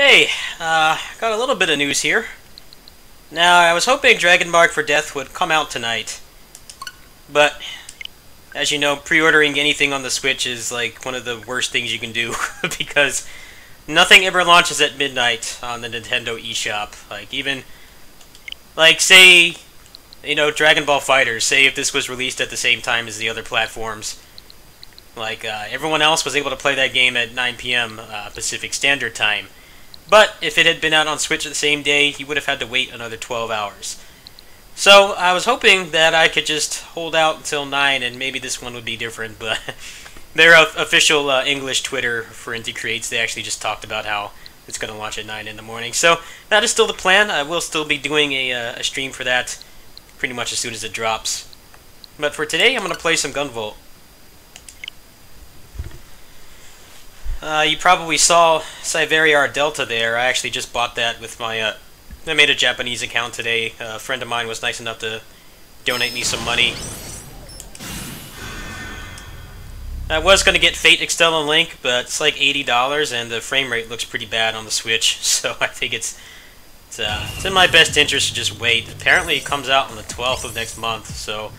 Hey, got a little bit of news here. Now, I was hoping Dragon Mark for Death would come out tonight, but as you know, pre-ordering anything on the Switch is like one of the worst things you can do because nothing ever launches at midnight on the Nintendo eShop. Like even, like say, Dragon Ball FighterZ. Say if this was released at the same time as the other platforms, like everyone else was able to play that game at 9 p.m. Pacific Standard Time. But if it had been out on Switch the same day, he would have had to wait another 12 hours. So I was hoping that I could just hold out until 9 and maybe this one would be different, but their official English Twitter for Inticreates, they actually just talked about how it's going to launch at 9 in the morning. So that is still the plan. I will still be doing a stream for that pretty much as soon as it drops. But for today, I'm going to play some Gunvolt. You probably saw Cyveriar Delta there. I actually just bought that with my... I made a Japanese account today. A friend of mine was nice enough to donate me some money. I was going to get Fate Extella Link, but it's like $80 and the frame rate looks pretty bad on the Switch. So I think it's in my best interest to just wait. Apparently it comes out on the 12th of next month, so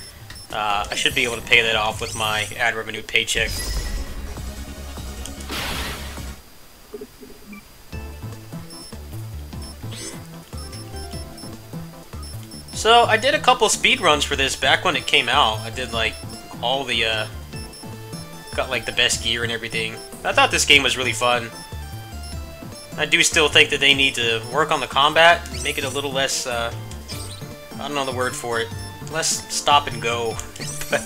I should be able to pay that off with my ad revenue paycheck. So, I did a couple speed runs for this back when it came out. I did, like, all the, got, like, the best gear and everything. I thought this game was really fun. I do still think that they need to work on the combat, make it a little less, I don't know the word for it, less stop and go. But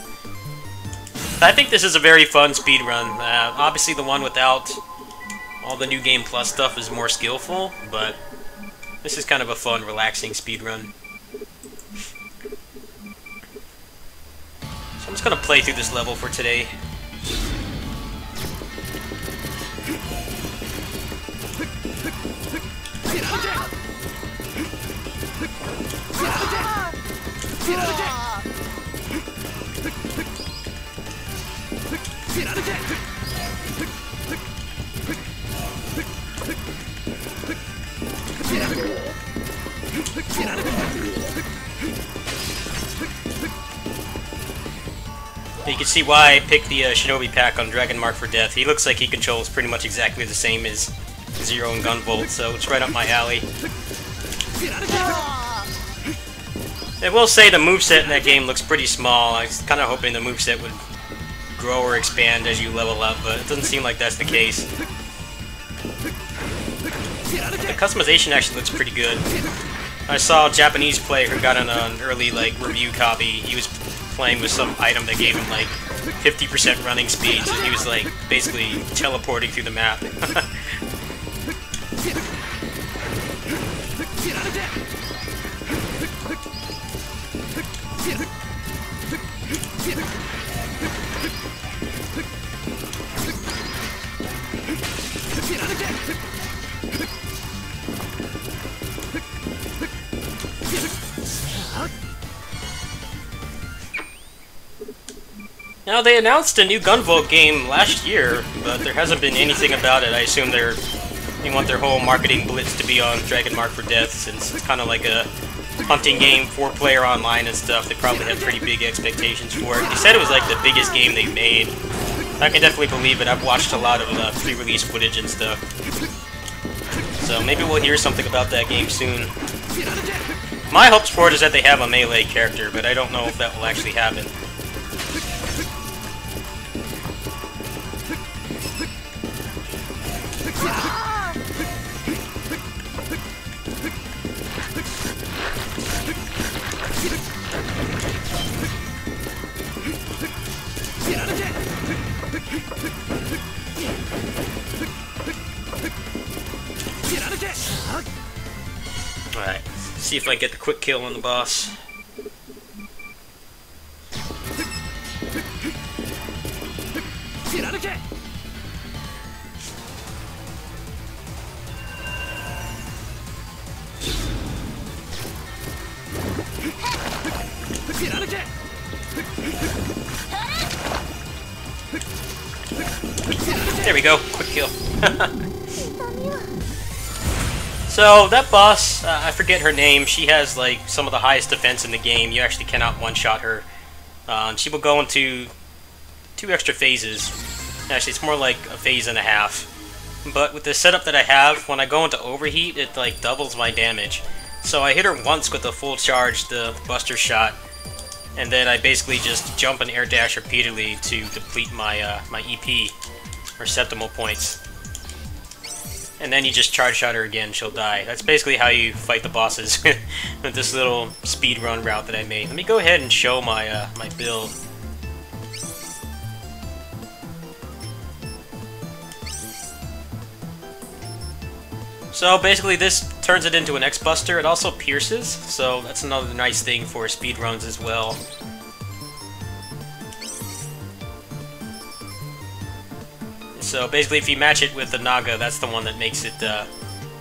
I think this is a very fun speed run. Obviously the one without all the New Game Plus stuff is more skillful, but this is kind of a fun, relaxing speed run. So I'm just going to play through this level for today. You can see why I picked the Shinobi pack on Dragon Mark for Death. He looks like he controls pretty much exactly the same as Zero and Gunvolt, so it's right up my alley. I will say the moveset in that game looks pretty small. I was kind of hoping the moveset would grow or expand as you level up, but it doesn't seem like that's the case. The customization actually looks pretty good. I saw a Japanese player who got an early review copy. He was playing with some item that gave him like 50% running speed, so he was like basically teleporting through the map. Now, they announced a new Gunvolt game last year, but there hasn't been anything about it. I assume they want their whole marketing blitz to be on Dragon Mark for Death, since it's kind of like a hunting game, 4-player online and stuff. They probably have pretty big expectations for it. They said it was like the biggest game they've made. I can definitely believe it. I've watched a lot of pre-release footage and stuff. So maybe we'll hear something about that game soon. My hopes for it is that they have a melee character, but I don't know if that will actually happen. Alright, see if I get the quick kill on the boss. There we go, quick kill. So that boss, I forget her name. She has like some of the highest defense in the game. You actually cannot one-shot her. And she will go into 2 extra phases. Actually, it's more like a phase and a half. But with the setup that I have, when I go into overheat, it like doubles my damage. So I hit her once with the full charge, the Buster Shot, and then I basically just jump and air dash repeatedly to deplete my my EP, or Septimal points. And then you just charge shot her again, she'll die. That's basically how you fight the bosses with this little speedrun route that I made. Let me go ahead and show my my build. So basically this turns it into an X-Buster. It also pierces, so that's another nice thing for speedruns as well. So basically if you match it with the Naga, that's the one that makes it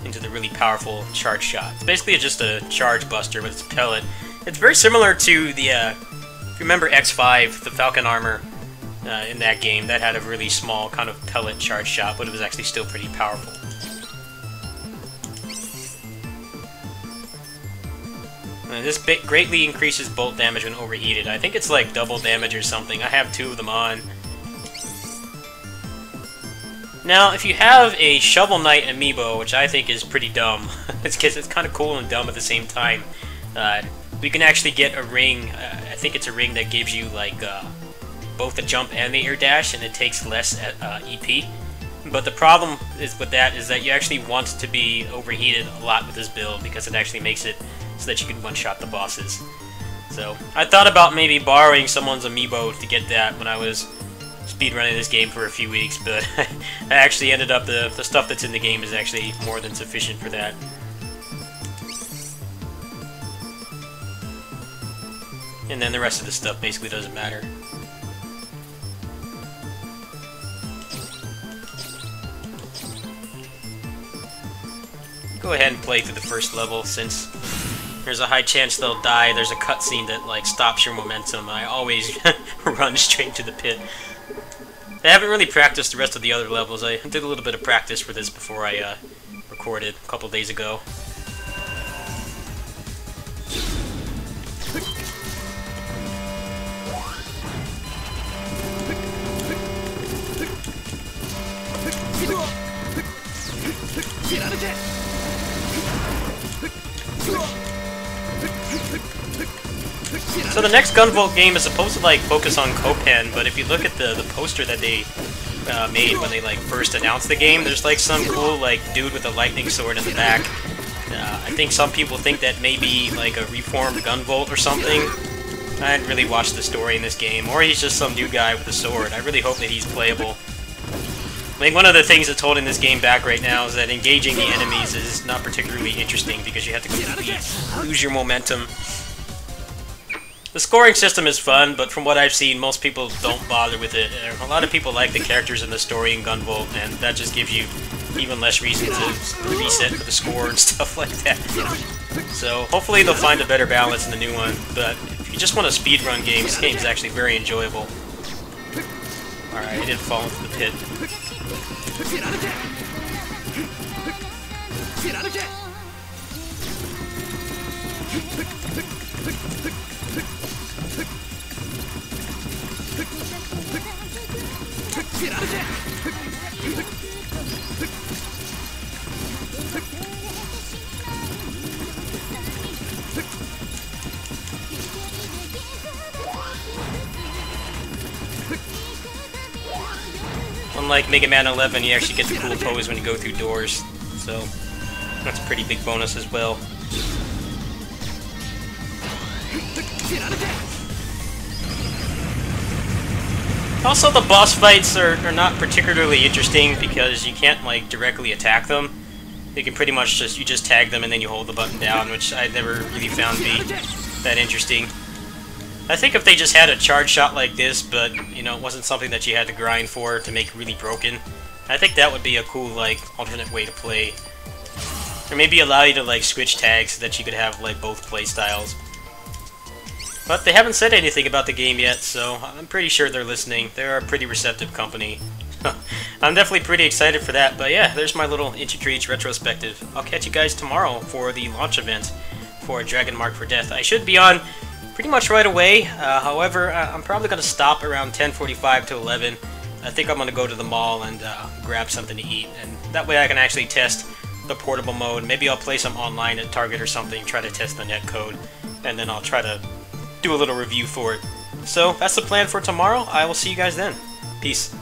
into the really powerful charge shot. It's basically just a charge buster, but it's a pellet. It's very similar to the, if you remember X5, the Falcon armor in that game, that had a really small kind of pellet charge shot, but it was actually still pretty powerful. This greatly increases bolt damage when overheated. I think it's like double damage or something. I have 2 of them on. Now, if you have a Shovel Knight amiibo, which I think is pretty dumb, it's kind of cool and dumb at the same time, we can actually get a ring. I think it's a ring that gives you like both the jump and the air dash, and it takes less EP. But the problem with that is that you actually want to be overheated a lot with this build, because it actually makes it so that you can one-shot the bosses. So I thought about maybe borrowing someone's amiibo to get that when I was speedrunning this game for a few weeks, but I actually ended up, the stuff that's in the game is actually more than sufficient for that. And then the rest of the stuff basically doesn't matter. Go ahead and play through the first level, since there's a high chance they'll die. There's a cutscene that like stops your momentum. I always run straight to the pit. I haven't really practiced the rest of the other levels. I did a little bit of practice for this before I recorded a couple days ago. So the next Gunvolt game is supposed to like focus on Copan, but if you look at the poster that they made when they like first announced the game, there's like some cool like dude with a lightning sword in the back. I think some people think that maybe like a reformed Gunvolt or something. I hadn't really watched the story in this game, or he's just some new guy with a sword. I really hope that he's playable. I think one of the things that's holding this game back right now is that engaging the enemies is not particularly interesting because you have to completely lose your momentum. The scoring system is fun, but from what I've seen, most people don't bother with it. A lot of people like the characters in the story in Gunvolt, and that just gives you even less reason to reset for the score and stuff like that. So hopefully they'll find a better balance in the new one, but if you just want a speedrun game, this game is actually very enjoyable. Alright, I did fall into the pit. Unlike Mega Man 11, you actually get the cool pose when you go through doors, so that's a pretty big bonus as well. Also, the boss fights are not particularly interesting because you can't like directly attack them. You can pretty much just tag them and then you hold the button down, which I never really found to be that interesting. I think if they just had a charge shot like this, but you know, it wasn't something that you had to grind for to make really broken, I think that would be a cool like alternate way to play. Or maybe allow you to like switch tags so that you could have like both play styles. But they haven't said anything about the game yet, so I'm pretty sure they're listening. They're a pretty receptive company. I'm definitely pretty excited for that. But yeah, there's my little Inticreates retrospective. I'll catch you guys tomorrow for the launch event for Dragon Mark for Death. I should be on pretty much right away. However, I'm probably going to stop around 10:45 to 11. I think I'm going to go to the mall and grab something to eat, and that way I can actually test the portable mode. Maybe I'll play some online at Target or something, try to test the netcode, and then I'll try to do a little review for it. So that's the plan for tomorrow. I will see you guys then. Peace.